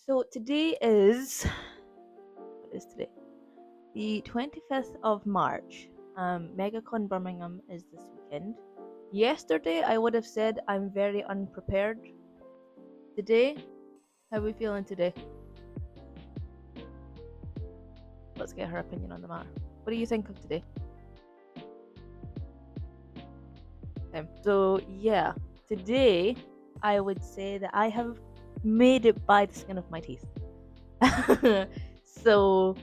So today is what is today? The 25th of March. Megacon Birmingham is this weekend. Yesterday I would have said I'm very unprepared. Today, how are we feeling today? Let's get her opinion on the matter. What do you think of today? So yeah, today I would say that I have made it by the skin of my teeth. So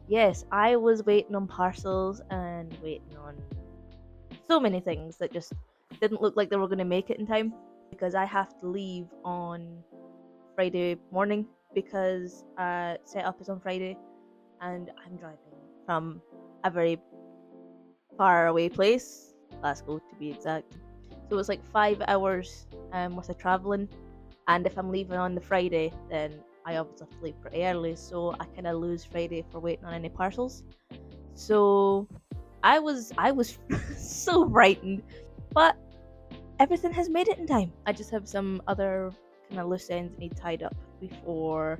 yes, I was waiting on parcels and waiting on so many things that just didn't look like they were going to make it in time because I have to leave on Friday morning because setup is on Friday and I'm driving from a very far away place, Glasgow to be exact. So it's like 5 hours worth of travelling, and if I'm leaving on the Friday, then I obviously have to leave pretty early, so I kind of lose Friday for waiting on any parcels. So I was so frightened, but everything has made it in time. I just have some other kind of loose ends need tied up before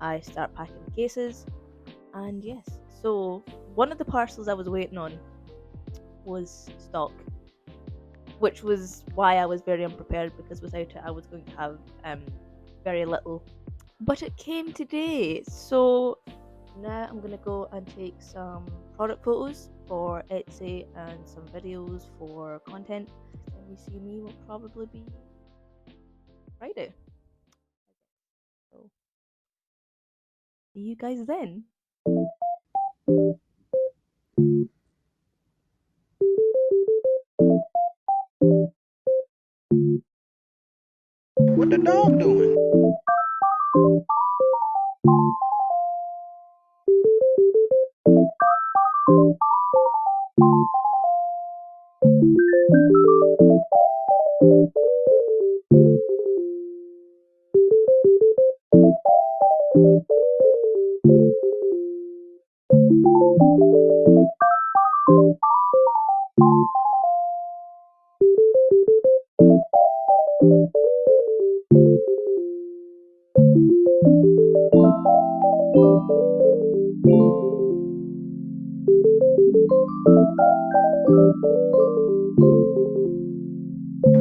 I start packing the cases. And yes, so one of the parcels I was waiting on was stock, which was why I was very unprepared because without it I was going to have very little. But it came today, so now I'm gonna go and take some product photos for Etsy and some videos for content. Next time you see me will probably be Friday. So see you guys then. What the dog doing?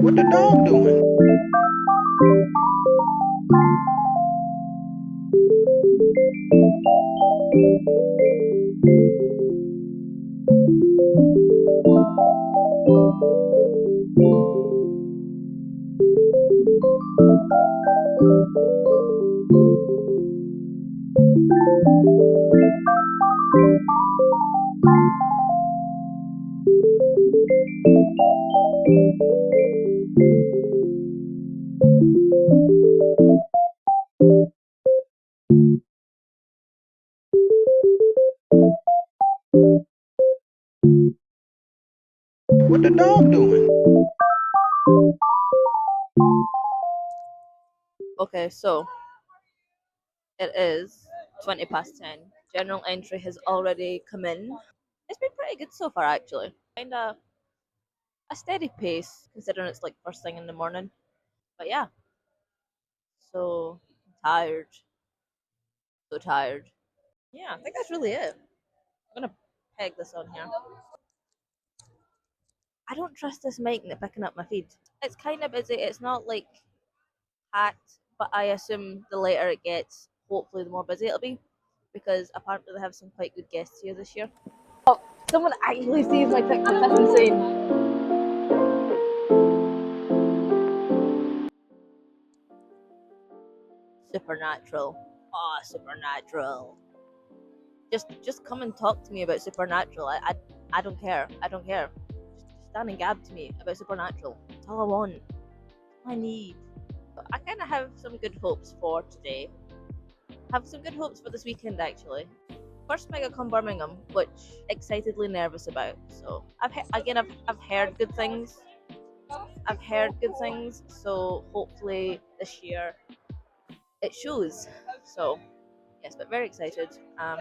What the dog doing? What the dog doing? Okay, so it is 20 past 10. General entry has already come in. It's been pretty good so far, actually. Kinda a steady pace considering it's like first thing in the morning. But yeah, so tired, so tired. Yeah, I think that's really it. I'm gonna peg this on here. I don't trust this mic picking up my feed. It's kind of busy. It's not like packed, but I assume the later it gets, hopefully the more busy it'll be, because apparently they have some quite good guests here this year. Oh, someone actually sees my TikTok. That's insane. Supernatural. Oh, Supernatural. Just come and talk to me about Supernatural. I don't care. I don't care. Just stand and gab to me about Supernatural. That's all I want. That's all I need. But I kind of have some good hopes for today. Have some good hopes for this weekend actually. First Megacon Birmingham, which excitedly nervous about. So I've heard good things. I've heard good things. So hopefully this year it shows. So yes, but very excited.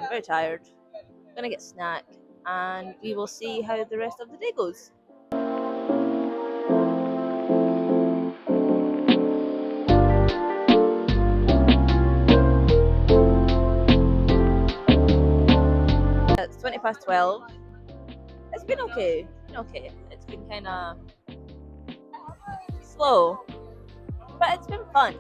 Very tired. Gonna get snack, and we will see how the rest of the day goes. 12. It's been okay. It's been okay. It's been kind of slow, but it's been fun.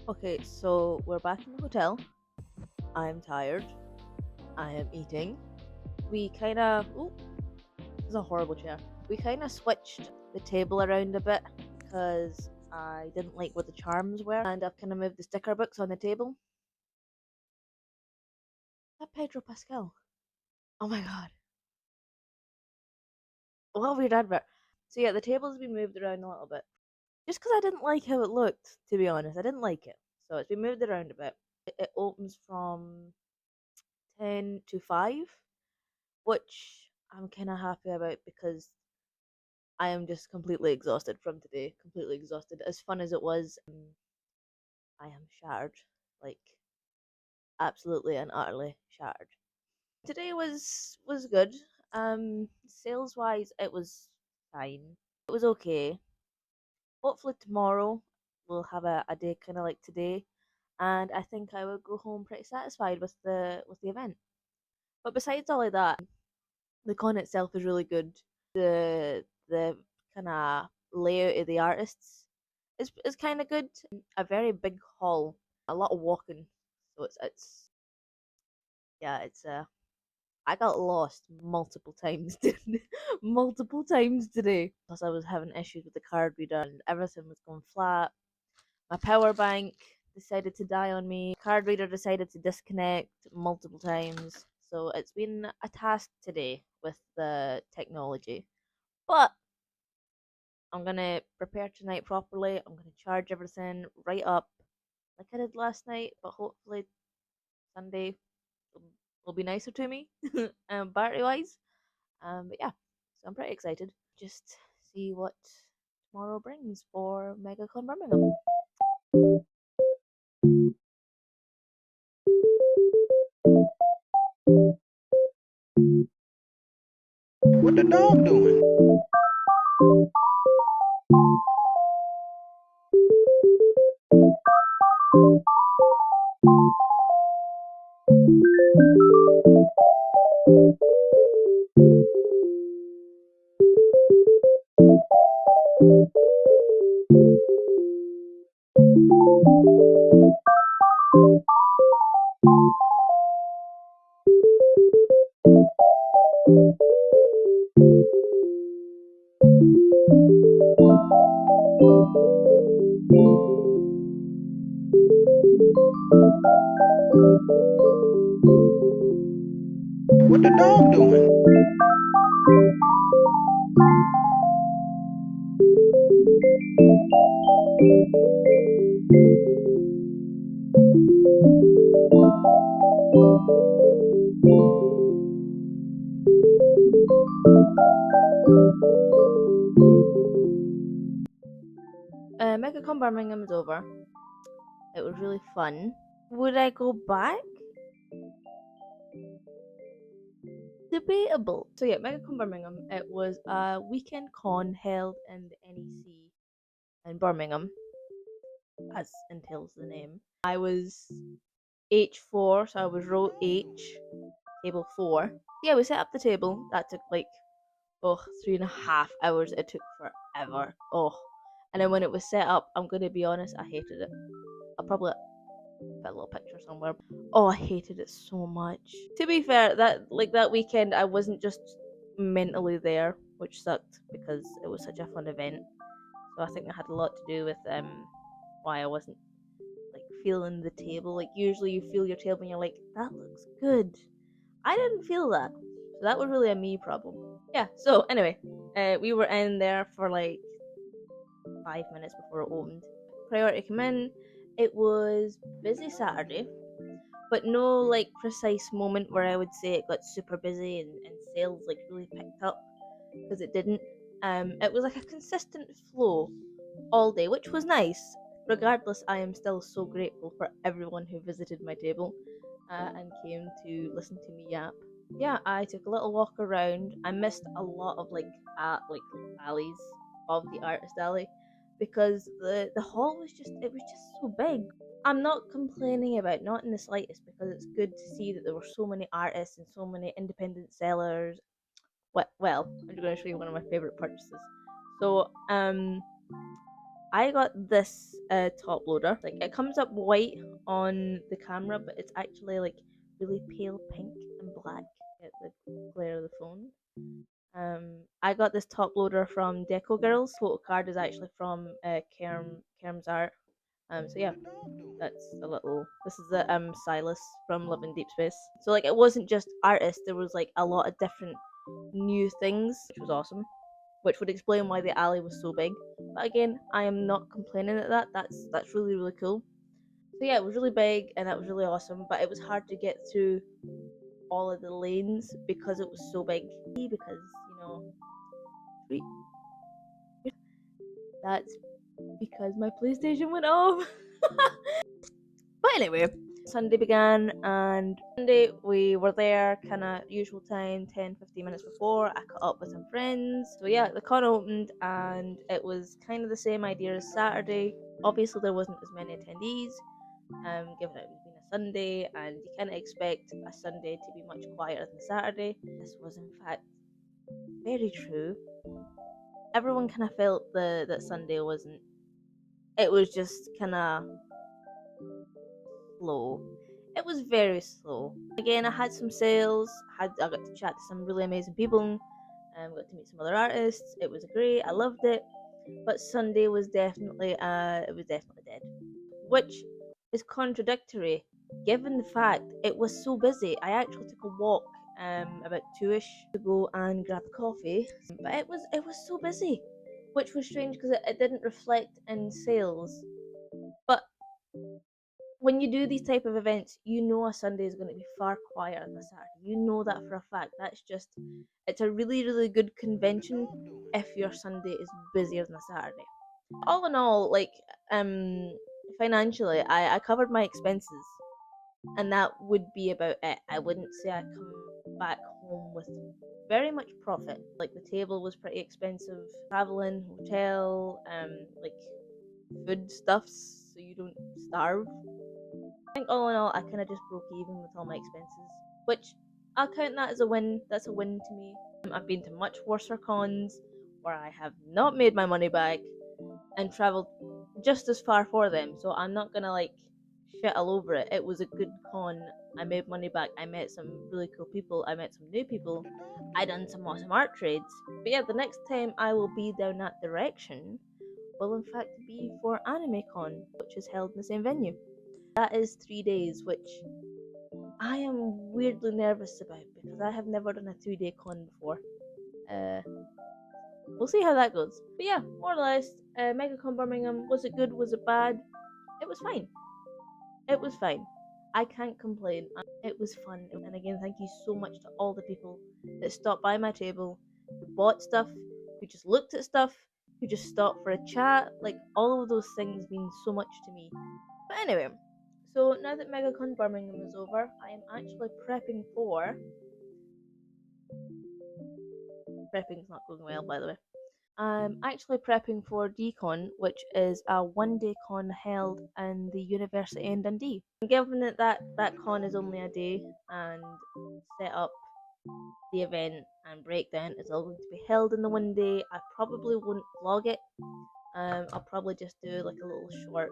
Okay, so we're back in the hotel. I'm tired. I am eating. We kind of. Ooh, this is a horrible chair. We kind of switched the table around a bit because I didn't like where the charms were, and I've kind of moved the sticker books on the table. Is that Pedro Pascal? Oh my god. What a weird advert. So yeah, the table's been moved around a little bit. Just because I didn't like how it looked, to be honest. I didn't like it. So it's been moved around a bit. It opens from 10 to 5, which I'm kind of happy about because I am just completely exhausted from today. Completely exhausted. As fun as it was, I am shattered. Like, absolutely and utterly shattered. Today was good. Sales wise, it was fine. It was okay. Hopefully tomorrow we'll have a day kind of like today, and I think I will go home pretty satisfied with the event. But besides all of that, the con itself is really good. The kind of layout of the artists is kind of good. A very big hall, a lot of walking, so it's yeah, it's I got lost multiple times, multiple times today. Plus, I was having issues with the card reader and everything was going flat. My power bank decided to die on me. Card reader decided to disconnect multiple times. So it's been a task today with the technology. But I'm gonna prepare tonight properly. I'm gonna charge everything right up like I did last night, but hopefully Sunday will be nicer to me, battery wise. But yeah, so I'm pretty excited. Just see what tomorrow brings for Megacon Birmingham. What the dog doing? What the dog doing? Megacon Birmingham is over. It was really fun. Would I go back? Debatable. So yeah, Megacon Birmingham. It was a weekend con held in the NEC in Birmingham, as entails the name. I was H4, so I was row H, table 4. Yeah, we set up the table. That took like 3.5 hours. It took forever. And then when it was set up, I'm gonna be honest, I hated it. I'll probably put a little picture somewhere. Oh, I hated it so much. To be fair, that weekend I wasn't just mentally there, which sucked because it was such a fun event. So I think that had a lot to do with why I wasn't like feeling the table. Like usually you feel your table and you're like, that looks good. I didn't feel that. So that was really a me problem. Yeah, so anyway, we were in there for like 5 minutes before it opened. Priority came in. It was busy Saturday, but no like precise moment where I would say it got super busy and sales like really picked up because it didn't. It was like a consistent flow all day, which was nice. Regardless, I am still so grateful for everyone who visited my table and came to listen to me yap. Yeah, I took a little walk around. I missed a lot of like alleys of the artist alley because the hall was just so big. I'm not complaining about, not in the slightest, because it's good to see that there were so many artists and so many independent sellers. Well, I'm going to show you one of my favorite purchases. So, I got this top loader. Like, it comes up white on the camera, but it's actually like really pale pink and black at the glare of the phone. I got this top loader from Deco Girls. Photo card is actually from Kerm's art. So yeah, that's a little. This is the Silas from Love in Deep Space. So like, it wasn't just artists. There was like a lot of different new things, which was awesome. Which would explain why the alley was so big. But again, I am not complaining at that. That's really cool. So yeah, it was really big and that was really awesome. But it was hard to get through all of the lanes because it was so big. Because that's because my PlayStation went off. But anyway, Sunday began, and Sunday we were there kind of usual time, 10-15 minutes before. I caught up with some friends. So yeah, the con opened and it was kind of the same idea as Saturday. Obviously there wasn't as many attendees, given it was being a Sunday, and you kind of expect a Sunday to be much quieter than Saturday. This was in fact very true. Everyone kind of felt that Sunday wasn't. It was just kind of slow. It was very slow. Again, I had some sales. I got to chat to some really amazing people. Got to meet some other artists. It was great. I loved it. But Sunday was definitely dead, which is contradictory, given the fact it was so busy. I actually took a walk about 2ish to go and grab a coffee, but it was so busy, which was strange because it didn't reflect in sales. But when you do these type of events, you know a Sunday is going to be far quieter than a Saturday. You know that for a fact. It's a really good convention if your Sunday is busier than a Saturday. All in all, like financially, I covered my expenses, and that would be about it. I wouldn't say I come back home with very much profit. Like, the table was pretty expensive, traveling, hotel, like food stuffs, so you don't starve. I think all in all, I kind of just broke even with all my expenses, which I'll count that as a win. That's a win to me. I've been to much worse cons where I have not made my money back and traveled just as far for them. So I'm not gonna like shit all over it. It was a good con. I made money back. I met some really cool people. I met some new people. I done some awesome art trades. But yeah, the next time I will be down that direction will in fact be for AnimeCon, which is held in the same venue. That is 3 days, which I am weirdly nervous about because I have never done a 3-day con before. We'll see how that goes. But yeah, more or less, Megacon Birmingham, was it good? Was it bad? It was fine. It was fine. I can't complain. It was fun. And again, thank you so much to all the people that stopped by my table, who bought stuff, who just looked at stuff, who just stopped for a chat. Like, all of those things mean so much to me. But anyway, so now that Megacon Birmingham is over, I am actually prepping for. Prepping's not going well, by the way. I'm actually prepping for Decon, which is a 1-day con held in the University in Dundee. Given that con is only a day, and set up, the event and breakdown is all going to be held in the 1 day, I probably won't vlog it. I'll probably just do like a little short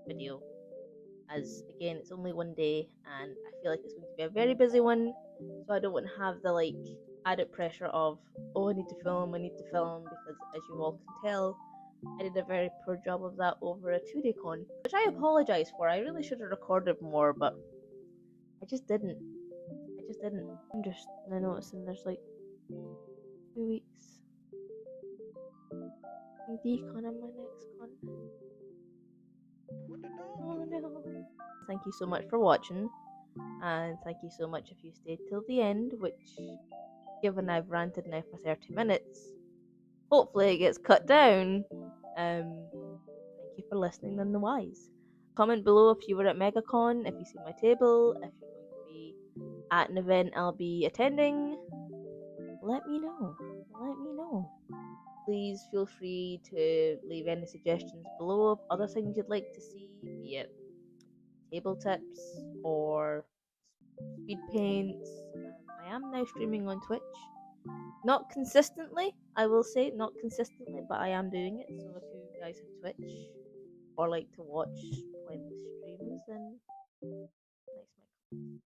video, as again it's only 1 day and I feel like it's going to be a very busy one, so I don't want to have the like added pressure of, oh, I need to film, because as you all can tell, I did a very poor job of that over a 2-day con, which I apologize for. I really should have recorded more, but I just didn't. I'm just now noticing there's like 2 weeks decon and my next con. Oh no. Thank you so much for watching, and thank you so much if you stayed till the end, which, given I've ranted now for 30 minutes, hopefully it gets cut down. Thank you for listening than the wise. Comment below if you were at Megacon, if you see my table, if you're going to be at an event I'll be attending. Let me know. Let me know. Please feel free to leave any suggestions below of other things you'd like to see, be it table tips or speed paints. I am now streaming on Twitch. Not consistently, I will say, not consistently, but I am doing it. So if you guys have Twitch or like to watch pointless streams, then nice mic.